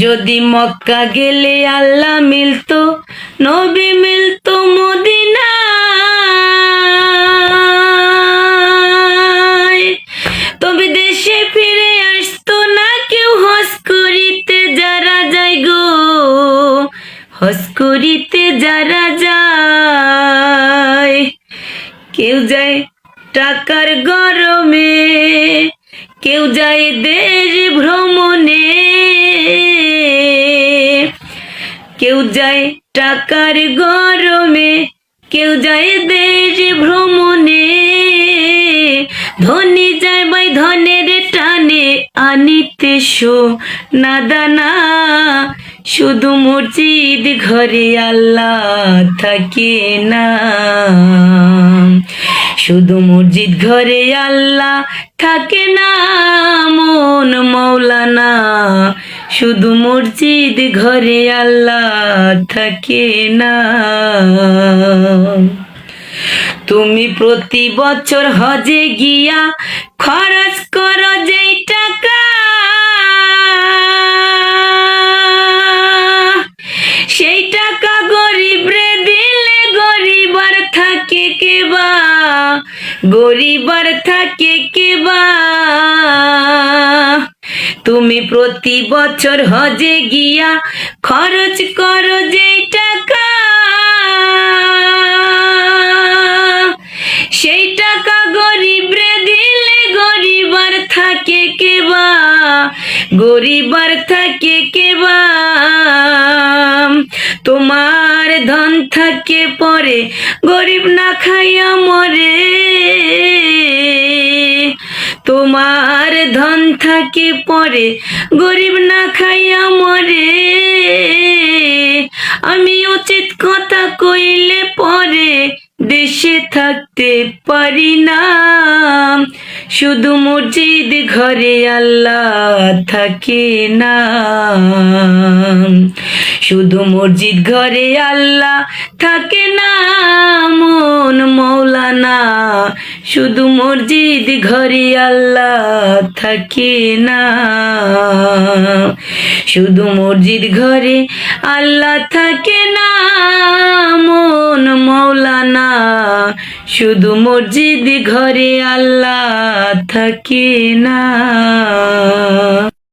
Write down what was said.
যদি মক্কা গেলে আল্লাহ মিলতো, নবী মিলতো মদিনায়, তবে দেশে ফিরে আসতো না কেউ হজ করিতে যারা যায় গো, হজ করিতে যারা যায়। কেউ যায় টাকার গরমে, কেউ যায় দেশ ভ্রমণে, কেউ যায় টাকার গরমে, কেউ যায় দেশ ভ্রমণে। ধনী যায় ভাই ধনের টানে, আনিতে সোনা দানা, শুধু মসজিদ ঘরে আল্লাহ থাকে না, শুধু মসজিদ ঘরে আল্লাহ থাকে না মন মৌলানা, শুধু মসজিদ ঘরে আল্লাহ থাকে না। তুমি প্রতি বছর হজে গিয়া খরচ করো যেই টাকা, সেই টাকা গরিবরে দিলে গরিবার থাকে কেবা, গরিবার থাকে কেবা। তুমি প্রতি বছর হজে গিয়া খরচ করো যেই টাকা, সেই টাকা গরিবরে দিলে গরিবার থাকে কেবা, গরিবার থাকে কেবা। তোমার ধন থাকে পরে গরিব না খাইয়া মরে, তোমার ধন থাকে পরে গরিব না খাইয়া মরে। আমি উচিত কথা কইলে পরে দেশে থাকতে পারি না, শুধু মসজিদ ঘরে আল্লাহ থাকে না, শুধু মসজিদ ঘরে আল্লাহ থাকে না মন মৌলানা, শুধু মসজিদ ঘরে আল্লাহ থাকে না, শুধু মসজিদ ঘরে আল্লাহ থাকে না মন মৌলানা, শুধু মসজিদ ঘরে আল্লাহ থাকে না।